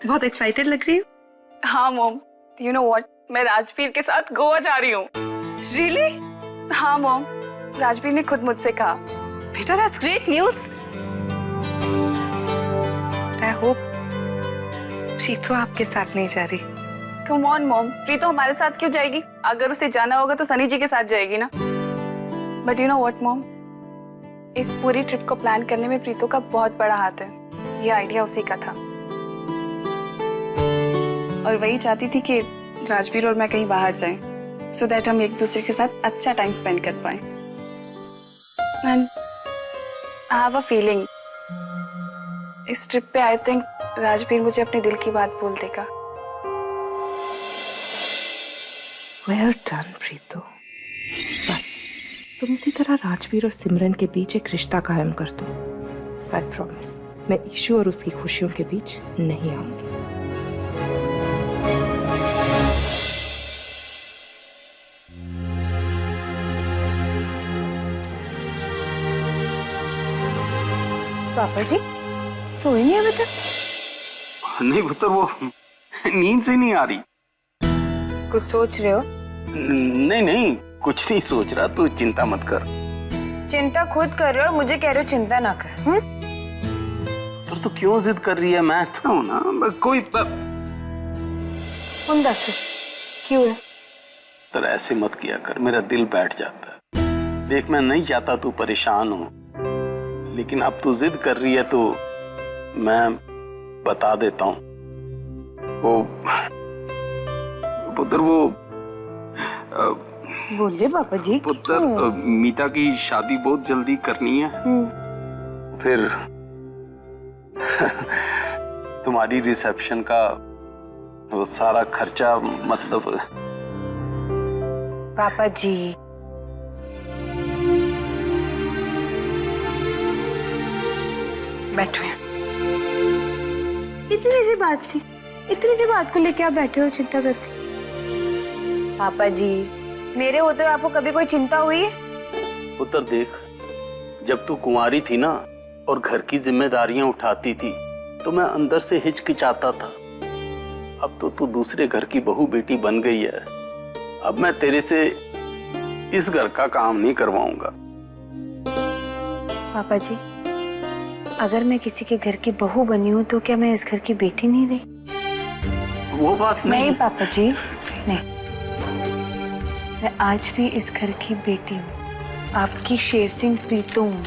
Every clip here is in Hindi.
बहुत एक्साइटेड लग रही हो। हाँ मॉम, यू नो व्हाट, मैं राजवीर के साथ गोवा जा रही हूँ। रियली? हाँ मॉम, राजवीर ने खुद मुझसे कहा। बेटा that's great news. I hope Preeto आपके साथ नहीं जा रही। कम ऑन मॉम, प्रीतो हमारे साथ क्यों जाएगी? अगर उसे जाना होगा तो सनी जी के साथ जाएगी ना। But you know what mom, इस पूरी ट्रिप को प्लान करने में प्रीतो का बहुत बड़ा हाथ है। ये आइडिया उसी का था और वही चाहती थी कि राजवीर और मैं कहीं बाहर जाएं, सो दैट हम एक दूसरे के साथ अच्छा टाइम स्पेंड कर पाएं। And I have a feeling इस ट्रिप पे आई थिंक राजवीर मुझे अपने दिल की बात बोल देगा। Well done Preeto. बस तुम इसी तरह राजवीर और सिमरन के बीच एक रिश्ता कायम कर दो। आई प्रॉमिस मैं ईशु और उसकी खुशियों के बीच नहीं आऊंगी। पापा जी सोए नहीं अभी तक? नहीं पुत्र, वो नींद से नहीं आ रही। कुछ सोच रहे हो? नहीं नहीं, कुछ नहीं सोच रहा, तू चिंता मत कर। चिंता खुद कर रहे हो और मुझे कह रहे हो चिंता ना कर। पर तू क्यों जिद कर रही है? मैं था हूं ना, कोई क्यों है? तर ऐसे मत किया कर, मेरा दिल बैठ जाता है। देख मैं नहीं चाहता तू परेशान हो, लेकिन अब तू जिद कर रही है तो मैं बता देता हूँ। वो पुत्र, वो बोलिए पापा जी। पुत्र, मीता की शादी बहुत जल्दी करनी है। फिर तुम्हारी रिसेप्शन का वो सारा खर्चा, मतलब पापा जी बैठो। इतनी सी बात थी, इतनी सी बात को लेके आप बैठे हो चिंता करके। पापा जी मेरे होते हुए आपको कभी कोई चिंता हुई है? पुत्र देख, जब तू कुंवारी थी ना और घर की जिम्मेदारियां उठाती थी तो मैं अंदर से हिचकिचाता था। अब तो तू दूसरे घर की बहू बेटी बन गई है, अब मैं तेरे से इस घर का काम नहीं करवाऊंगा। पापा जी अगर मैं किसी के घर की बहू बनी हूँ तो क्या मैं इस घर की बेटी नहीं रही? वो बात नहीं पापा जी नहीं, मैं आज भी इस घर की बेटी हूँ, आपकी शेर सिंह प्रीतो हूँ,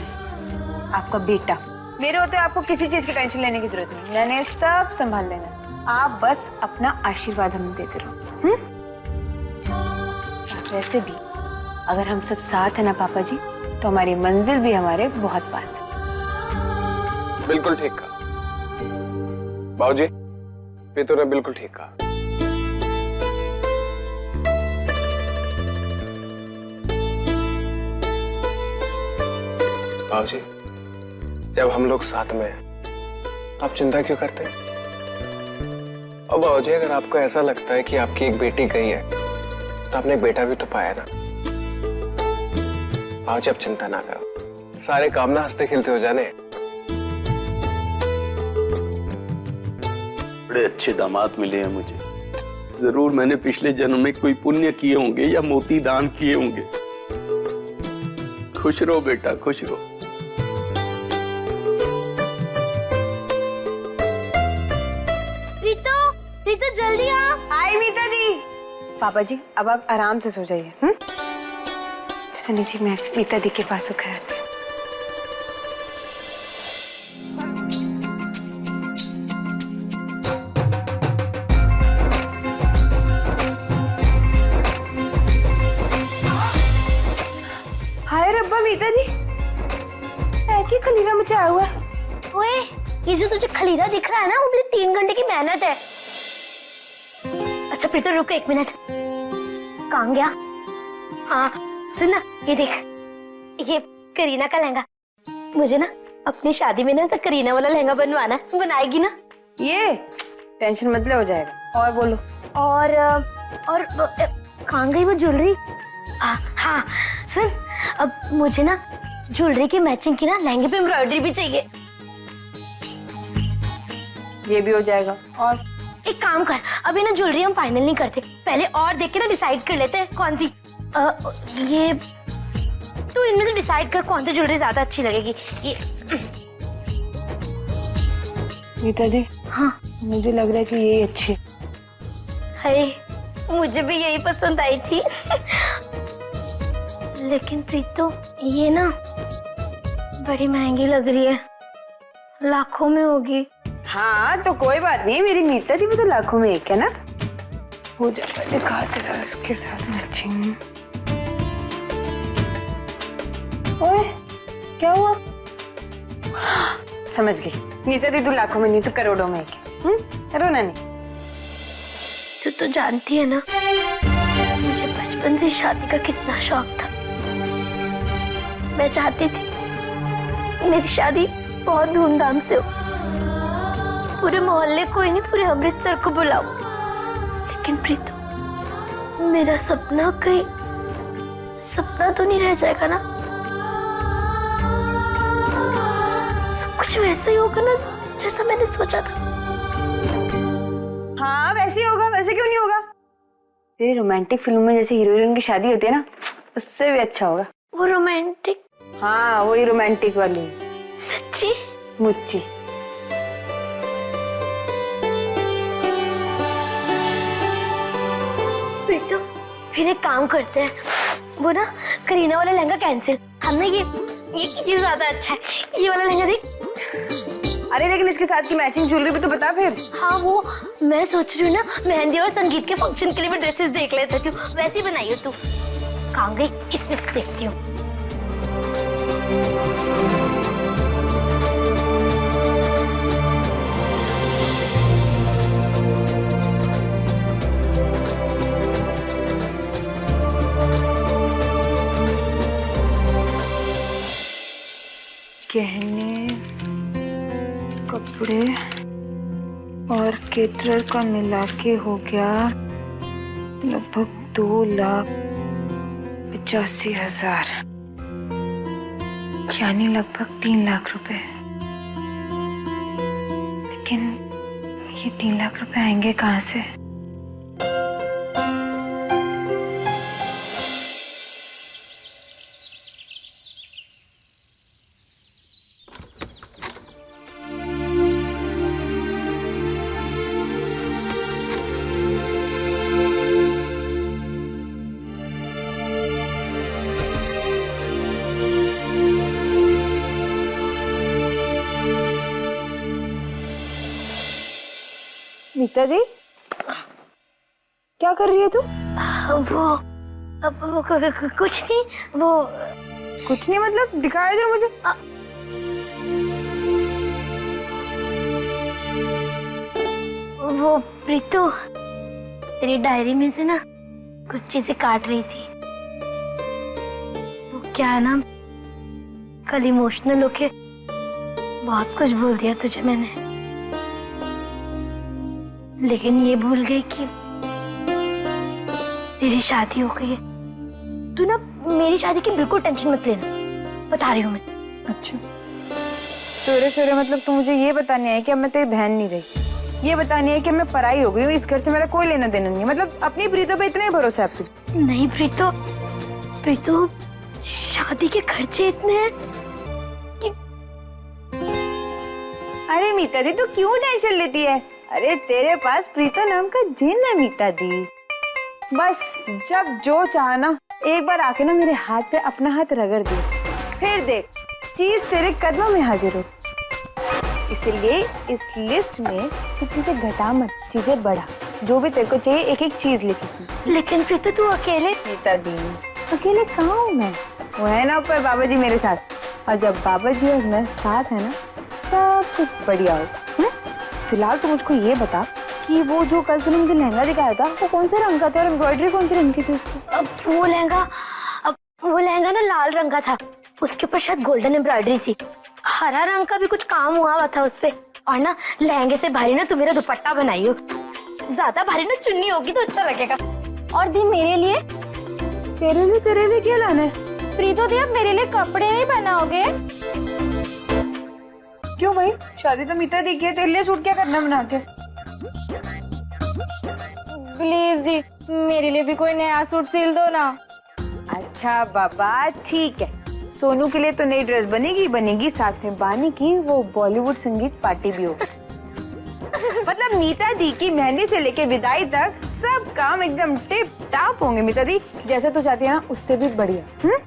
आपका बेटा। मेरे होते आपको किसी चीज की टेंशन लेने की जरूरत नहीं, मैंने सब संभाल लेना। आप बस अपना आशीर्वाद हमें देते रहो। वैसे भी अगर हम सब साथ है ना पापा जी, तो हमारी मंजिल भी हमारे बहुत पास है। बिल्कुल ठीक कहा बाबूजी, प्रीतो ने बिल्कुल ठीक कहा। बाबूजी जब हम लोग साथ में हैं तो आप चिंता क्यों करते हैं? और बाबूजी अगर आपको ऐसा लगता है कि आपकी एक बेटी गई है तो आपने एक बेटा भी तो पाया ना। बाबूजी अब चिंता ना करो, सारे काम ना हंसते खिलते हो जाने। बड़े अच्छे दामाद मिले हैं मुझे। जरूर मैंने पिछले जन्म में कोई पुण्य किए होंगे या मोती दान किए होंगे। खुश रहो बेटा, खुश रहो। प्रीतो जल्दी आ। आई मीता दी। पापा जी अब आप आराम से सो जाइए। सनी जी मैं मीता दी के पास होकर आती हूँ। हाय रब्बा मीता दी, क्या खलीरा मचाया हुआ है? ओए ये जो तुझे खलीरा दिख रहा है ना, वो मेरी 3 घंटे की मेहनत है। अच्छा प्रीतो रुको 1 मिनट। कहाँ गया? हाँ सुन ना, ये देख, ये करीना का लहंगा। मुझे ना अपनी शादी में ना तो करीना वाला लहंगा बनवाना है, बनाएगी ना? ये टेंशन मत ले, हो जाएगा। और बोलो। और कहाँ गई वो ज्वेलरी? हाँ सुन, अब मुझे ना ज्वेलरी की मैचिंग की ना लहंगे पे एम्ब्रॉयडरी भी चाहिए। ये भी हो जाएगा। और एक काम कर, अभी ना ज्वेलरी हम फाइनल नहीं करते, पहले और देख के ना डिसाइड कर लेते हैं कौन सी। ये तू इनमें से डिसाइड कर कौन सी ज्वेलरी ज्यादा अच्छी लगेगी। ये नीता दी, हाँ मुझे लग रहा है कि यही अच्छी है। मुझे भी यही पसंद आई थी। लेकिन प्रीतो ये ना बड़ी महंगी लग रही है, लाखों में होगी। हाँ तो कोई बात नहीं, मेरी नीता दी भी तो लाखों में एक है ना। हो जाएगा, दिखा तेरा इसके साथ मैचिंग। ओए क्या हुआ? समझ गई, नीता दी तो लाखों में नहीं तो करोड़ों में एक है। रोना नहीं। तू तो जानती है ना मुझे बचपन से शादी का कितना शौक था। मैं चाहती थी मेरी शादी बहुत धूमधाम से हो, पूरे मोहल्ले को ही नहीं पूरे अमृतसर को बुलाओ। लेकिन प्रीतो मेरा सपना कहीं सपना तो नहीं रह जाएगा ना? सब कुछ वैसे ही होगा ना जैसा मैंने सोचा था। हाँ वैसे ही होगा, वैसे क्यों नहीं होगा? तेरी रोमांटिक फिल्म में जैसे हीरो हीरोइन की शादी होती है ना, उससे भी अच्छा होगा। वो रोमांटिक? हाँ वही रोमांटिक वाली। सच्ची? मुच्ची। प्रीतो फिर एक काम करते हैं, वो ना करीना वाला लहंगा कैंसिल, हमने ये चीज ज्यादा अच्छा है, ये वाला लहंगा देख। अरे लेकिन इसके साथ की मैचिंग ज्वेलरी भी तो बता फिर। हाँ वो मैं सोच रही हूँ ना मेहंदी और संगीत के फंक्शन के लिए मैं ड्रेसेस देख लेती हूँ, वैसी बनाई हो तू। कहाँ गई? इसमें से देखती हूँ। गहने, कपड़े और केटरर का मिला के हो गया लगभग 2,85,000, यानी लगभग 3 लाख रुपए। लेकिन ये 3 लाख रुपए आएंगे कहाँ से? नीता दी क्या कर रही है तू? कुछ नहीं, वो कुछ नहीं मतलब दिखाया जरा मुझे। वो प्रीतो तेरी डायरी में से ना कुछ चीजें काट रही थी। वो क्या है ना, कल इमोशनल होके बहुत कुछ बोल दिया तुझे मैंने, लेकिन ये भूल गई कि तेरी शादी हो गई है। तू ना मेरी शादी की बिल्कुल टेंशन मत लेना, बता रही हूँ मैं। अच्छा सवेरे सवेरे मतलब तू मुझे ये बताने आई कि अब मैं तेरी बहन नहीं रही, ये बतानी है कि मैं पराई हो गई हूँ, इस घर से मेरा कोई लेना देना नहीं है। मतलब अपनी प्रीतो पे इतना ही भरोसा है आपको? नहीं प्रीतो, प्रीतो शादी के खर्चे इतने हैं कि... अरे मीता दी तू क्यों टेंशन लेती है? अरे तेरे पास प्रीतो नाम का जिन है मीता दी। बस जब जो चाहना एक बार आके ना मेरे हाथ पे अपना हाथ रगड़ दे, फिर देख चीज तेरे कदमों में हाजिर हो। इसलिए इस लिस्ट में तू चीजें घटा मत, चीजें बढ़ा। जो भी तेरे को चाहिए एक एक चीज लिख इसमें। लेकिन प्रीतो तू अकेले? मीता दी अकेले कहाँ हूँ मैं, वो है ना ऊपर बाबा जी मेरे साथ, और जब बाबा जी और मैं साथ है ना सब कुछ बढ़िया हो। फिलहाल तो मुझको ये बता कि वो जो कल तूने मुझे लहंगा दिखाया था वो कौन से रंग का था और एम्ब्रॉयडरी कौन से रंग की थी उसको? वो लहंगा ना लाल रंग का था, उसके ऊपर शायद गोल्डन एम्ब्रॉयडरी थी। हरा रंग का भी कुछ काम हुआ था उस पे, और ना लहंगे से भारी ना तू मेरा दुपट्टा बनाई हो, ज्यादा भारी ना चुन्नी होगी तो अच्छा लगेगा। और दी मेरे लिए? तेरे लिए क्या लाना है? प्रीतो दी अब मेरे लिए कपड़े नहीं बनाओगे? क्यों भाई, शादी तो मीता दी की है, तेरे लिए सूट क्या करना बना के? प्लीज दी, मेरे लिए भी कोई नया सूट सिल दो ना। अच्छा बाबा ठीक है, सोनू के लिए तो नई ड्रेस बनेगी, साथ में बानी की वो बॉलीवुड संगीत पार्टी भी होगी। मतलब मीता दी की मेहंदी से लेके विदाई तक सब काम एकदम टिप टाप होंगे। मीता दी जैसा तू चाहती है ना, उससे भी बढ़िया।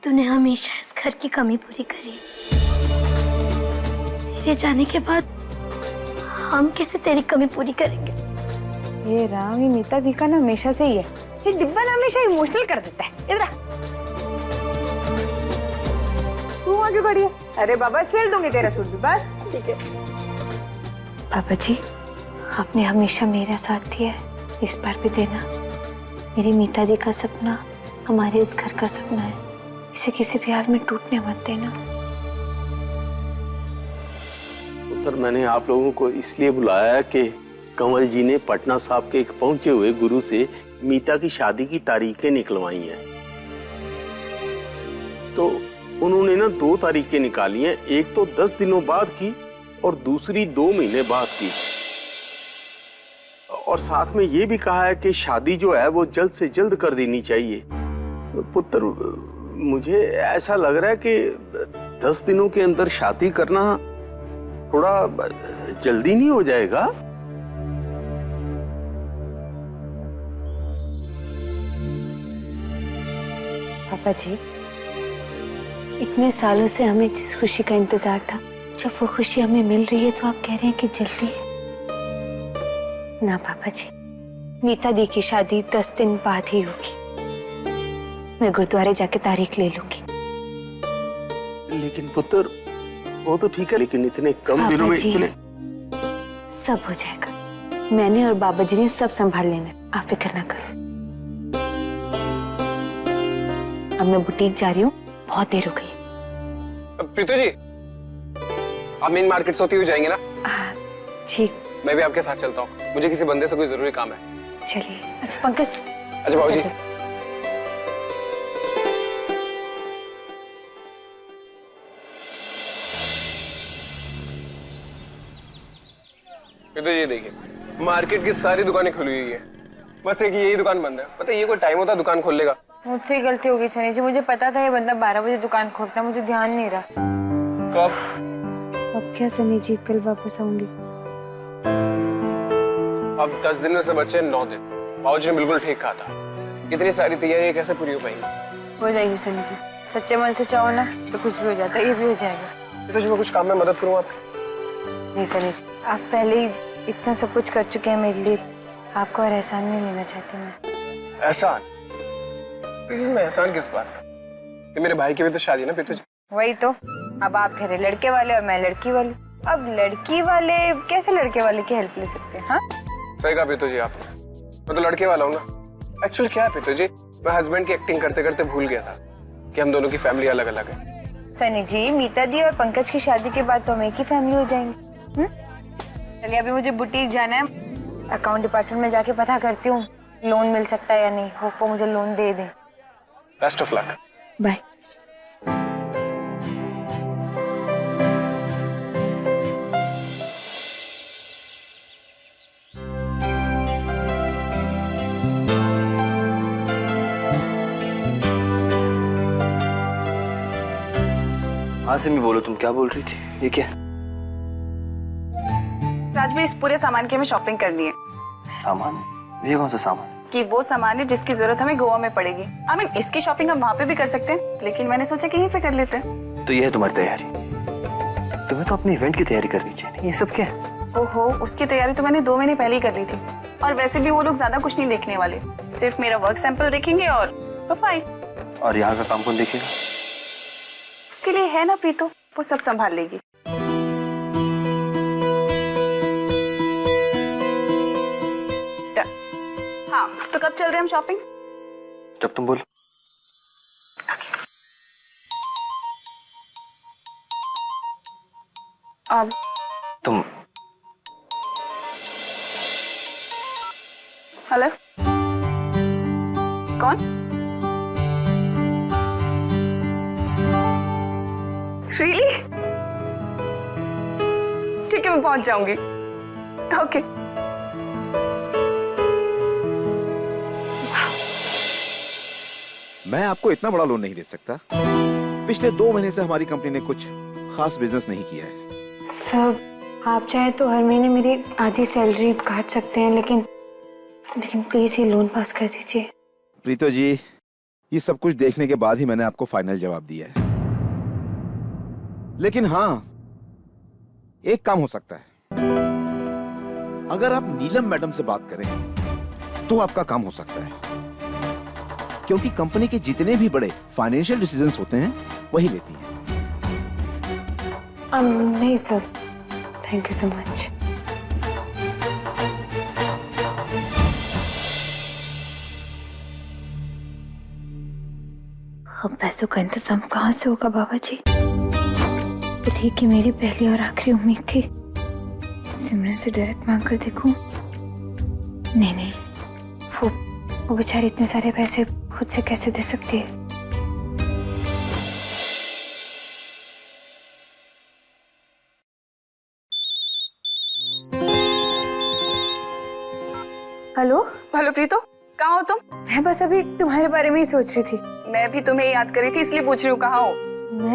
तूने हमेशा इस घर की कमी पूरी करी, तेरे जाने के बाद हम कैसे तेरी कमी पूरी करेंगे? ये राम, ये मीता दी का ना हमेशा से ही है, ये डिब्बा ना हमेशा इमोशनल कर देता है। इधर तू आगे बढ़िए। अरे बाबा सिल दूंगी तेरा सूट भी, बस ठीक है। पापा जी, आपने हमेशा मेरा साथ दिया है, इस बार भी देना। मेरी मीता दी का सपना हमारे इस घर का सपना है, इसे किसी भी हाल में टूटने मत देना। पुत्र, मैंने आप लोगों को इसलिए बुलाया कि कंवल जी ने पटना साहब के एक पहुंचे हुए गुरु से मीता की शादी की तारीखें निकलवाई हैं। तो उन्होंने ना 2 तारीखें निकाली हैं, एक तो 10 दिनों बाद की और दूसरी 2 महीने बाद की। और साथ में ये भी कहा है कि शादी जो है वो जल्द से जल्द कर देनी चाहिए। पुत्र, मुझे ऐसा लग रहा है कि 10 दिनों के अंदर शादी करना थोड़ा जल्दी नहीं हो जाएगा? पापा जी, इतने सालों से हमें जिस खुशी का इंतजार था, जब वो खुशी हमें मिल रही है तो आप कह रहे हैं कि जल्दी है? ना पापा जी, मीता दी की शादी 10 दिन बाद ही होगी। मैं गुरुद्वारे जाके तारीख ले लूंगी। लेकिन पुत्र, वो तो ठीक है, लेकिन इतने कम दिनों में इतने... सब हो जाएगा, मैंने और बाबा जी ने सब संभाल लेना, आप फिक्र ना करो। अब मैं बुटीक जा रही हूँ, बहुत देर हो गई। प्रीतु जी, आप मेन मार्केट से होती हुई जाएंगे ना? जी। मैं भी आपके साथ चलता हूँ, मुझे किसी बंदे से कोई जरूरी काम है। चलिए। अच्छा पंकज। अच्छा बाबूजी। प्रीतु जी देखिए, मार्केट की सारी दुकानें खुली हुई है, बस एक यही दुकान बंद है। पता है ये कोई टाइम होता है दुकान खोलने का? मुझसे गलती होगी सनी जी, मुझे पता था ये बंदा 12 बजे दुकान खोलता, मुझे ध्यान नहीं रहा। कब? अब क्या सनी जी, कल वापस आऊंगी। अब 10 दिन में से बचे 9 दिन। बाबूजी ने बिल्कुल ठीक कहा था, इतनी सारी तैयारियां कैसे पूरी हो पाएंगी? हो जाएगी सनी जी, सच्चे मन से चाहो ना तो कुछ भी हो जाता है, ये भी हो जाएगा। प्रीतु जी, मैं कुछ काम में मदद करूँ आपकी? नहीं सनी जी, आप पहले ही इतना सब कुछ कर चुके हैं मेरे लिए, आपको और एहसान नहीं लेना चाहती मैं। एहसान? इसमें एहसान किस बात का? ये मेरे भाई की भी तो शादी है ना प्रीतु जी। वही तो, अब आप कह रहे लड़के वाले और मैं लड़की वाली। अब लड़की वाले कैसे लड़के वाले की हेल्प ले सकते हैं? हाँ सही कहा प्रीतु जी आपने, मैं तो लड़के वाला हूँ ना। एक्चुअली क्या है प्रीतु जी, मैं हस्बैंड की एक्टिंग करते करते भूल गया था कि हम दोनों की फैमिली अलग अलग है। सनी जी, मीता दी और पंकज की शादी के बाद तो हम एक ही फैमिली हो जाएंगे। चलिए अभी मुझे बुटीक जाना है, अकाउंट डिपार्टमेंट में जाके पता करती हूँ लोन मिल सकता है या नहीं। होप वो मुझे लोन दे दें। Best of luck. बाय। हाँ सिमी, बोलो, तुम क्या बोल रही थी? ये क्या? राजवीर, इस पूरे सामान की हमें शॉपिंग करनी है। सामान? ये कौन सा सामान? कि वो सामान है जिसकी जरूरत हमें गोवा में पड़ेगी। आई मीन इसकी शॉपिंग हम वहाँ पे भी कर सकते हैं, लेकिन मैंने सोचा कि यहीं पे कर लेते हैं। तो ये है तुम्हारी तैयारी? तुम्हें तो अपनी इवेंट की तैयारी करनी चाहिए। ये सब क्या है? ओहो, उसकी तैयारी तो मैंने 2 महीने पहले ही कर ली थी। और वैसे भी वो लोग ज्यादा कुछ नहीं देखने वाले, सिर्फ मेरा वर्क सैंपल देखेंगे और प्रोफाइल। और यहाँ का काम कौन देखेगा? उसके लिए है ना प्रीतो, वो सब संभाल लेगी। हाँ, तो कब चल रहे हैं हम शॉपिंग? जब तुम बोलो। अब तुम हेलो, कौन? रियली? ठीक है, मैं पहुंच जाऊंगी। ओके। मैं आपको इतना बड़ा लोन नहीं दे सकता। पिछले 2 महीने से हमारी कंपनी ने कुछ खास बिजनेस नहीं किया है। सर, आप चाहे तो हर महीने मेरी आधी सैलरी काट सकते हैं, लेकिन प्लीज ये लोन पास कर दीजिए। प्रीतो जी, ये सब कुछ देखने के बाद ही मैंने आपको फाइनल जवाब दिया है। लेकिन हाँ, एक काम हो सकता है। अगर आप नीलम मैडम से बात करें तो आपका काम हो सकता है, क्योंकि कंपनी के जितने भी बड़े फाइनेंशियल डिसीजंस होते हैं वही लेती हैं। नहीं sir, thank you so much. अब पैसों का इंतजाम कहाँ से होगा बाबा जी? दिल्ली की मेरी पहली और आखिरी उम्मीद थी। सिमरन से डायरेक्ट मांग कर देखूं? नहीं, वो बेचारी इतने सारे पैसे खुद से कैसे दे सकती है? हेलो प्रीतो, कहाँ हो तुम? मैं बस अभी तुम्हारे बारे में ही सोच रही थी। मैं भी तुम्हें याद करी थी, इसलिए पूछ रही हूँ कहाँ हो।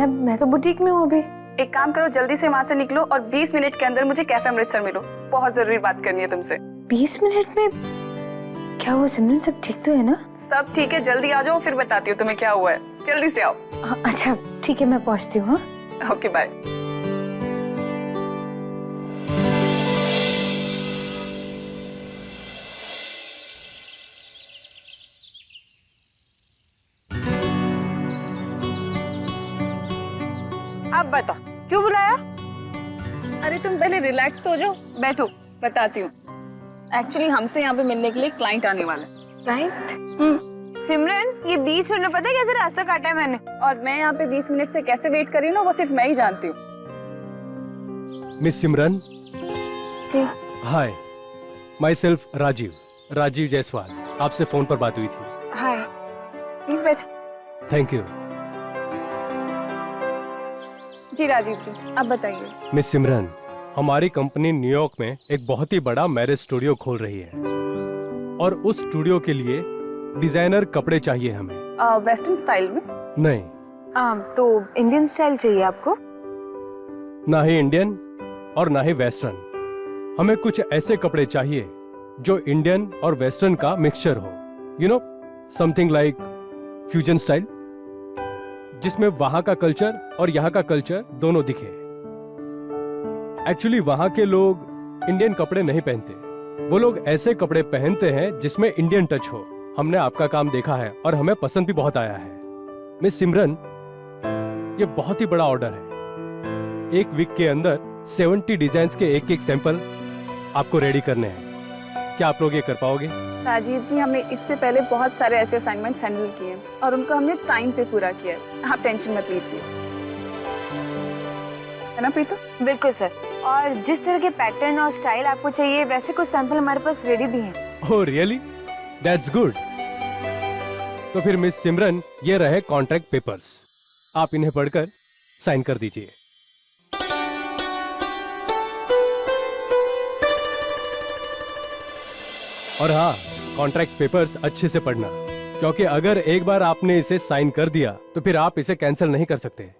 मैं तो बुटीक में हूँ अभी। एक काम करो, जल्दी से वहाँ से निकलो और 20 मिनट के अंदर मुझे कैफे अमृतसर मिलो। बहुत जरूरी बात करनी है तुमसे। 20 मिनट में? क्या हुआ सिमरन, सब ठीक तो है ना? सब ठीक है, जल्दी आ जाओ, फिर बताती हूँ तुम्हें क्या हुआ है। जल्दी से आओ। अच्छा ठीक है, मैं पहुँचती हूँ। Okay, bye. अब बता, क्यों बुलाया? अरे तुम पहले रिलैक्स हो जाओ, बैठो, बताती हूँ। एक्चुअली हमसे यहाँ पे मिलने के लिए क्लाइंट आने वाला है। क्लाइंट? सिमरन, ये 20 मिनट में पता है कैसे रास्ता काटा है मैंने? और मैं यहाँ पे 20 मिनट से कैसे वेट कर रही हूँ ना, वो सिर्फ मैं ही जानती हूँ। मिस सिमरन। जी। Hi, myself Rajeev Jaiswal. आपसे फोन पर बात हुई थी। हाय, प्लीज बैठ। Thank you. जी राजीव जी, आप बताइए। मिस सिमरन, हमारी कंपनी न्यूयॉर्क में एक बहुत ही बड़ा मैरिज स्टूडियो खोल रही है, और उस स्टूडियो के लिए डिजाइनर कपड़े चाहिए हमें। वेस्टर्न स्टाइल में? नहीं। तो इंडियन स्टाइल चाहिए आपको? ना ही इंडियन और ना ही वेस्टर्न। हमें कुछ ऐसे कपड़े चाहिए जो इंडियन और वेस्टर्न का मिक्सचर हो। You know, something like fusion style, जिसमें वहां का कल्चर और यहाँ का कल्चर दोनों दिखे। एक्चुअली वहां के लोग इंडियन कपड़े नहीं पहनते, वो लोग ऐसे कपड़े पहनते हैं जिसमें इंडियन टच हो। हमने आपका काम देखा है और हमें पसंद भी बहुत आया है। मिस सिमरन, ये बहुत ही बड़ा ऑर्डर है। 1 वीक के अंदर 70 डिजाइन के एक सैंपल आपको रेडी करने हैं। क्या आप लोग ये कर पाओगे? राजीव जी, हमने इससे पहले बहुत सारे ऐसे असाइनमेंट्स हैंडल किए हैं और उनको हमने टाइम पे पूरा किया है। आप टेंशन मत लीजिए, है ना प्रीतो? बिल्कुल सर। और जिस तरह के पैटर्न और स्टाइल आपको चाहिए वैसे कुछ सैंपल हमारे पास रेडी भी हैं। Oh really? That's good. तो फिर मिस सिमरन, ये रहे कॉन्ट्रैक्ट पेपर्स। आप इन्हें पढ़कर साइन कर दीजिए। और हाँ, कॉन्ट्रैक्ट पेपर्स अच्छे से पढ़ना, क्योंकि अगर एक बार आपने इसे साइन कर दिया तो फिर आप इसे कैंसिल नहीं कर सकते।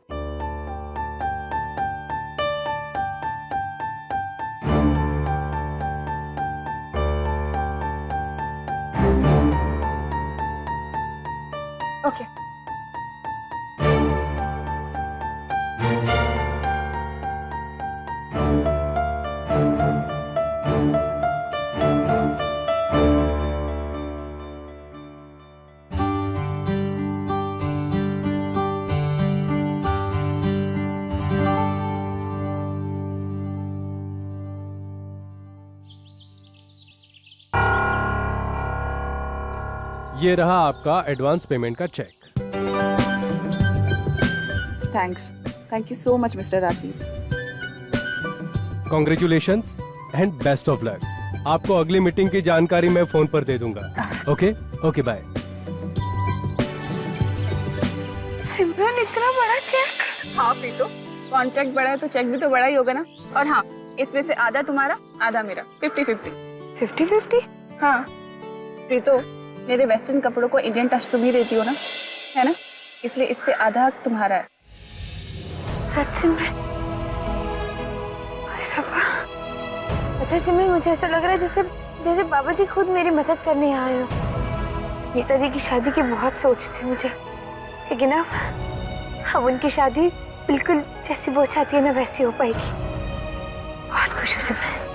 ओके। ये रहा आपका एडवांस पेमेंट का cheque. Thank you so much mister Rajeev. Congratulations and best of luck. आपको अगली मीटिंग की जानकारी मैं फोन पर दे दूंगा। Okay okay, bye. सिमरन, इतना बड़ा चेक? हाँ प्रीतो, कॉन्ट्रैक्ट बड़ा है तो चेक भी तो बड़ा ही होगा ना। और हाँ, इसमें से आधा तुम्हारा आधा मेरा, 50-50। 50-50? हाँ प्रीतो, मेरे वेस्टर्न कपड़ों को इंडियन टच तुम ही देती हो ना, है ना, इसलिए इससे आधा हक तुम्हारा है। सच में? पता है सिमरन, मुझे ऐसा लग रहा है जैसे जैसे बाबा जी खुद मेरी मदद करने आए हो। नेताजी की शादी की बहुत सोच थी मुझे, लेकिन अब उनकी शादी बिल्कुल जैसी वो चाहती है ना वैसी हो पाएगी। बहुत खुश हूँ सिमरन।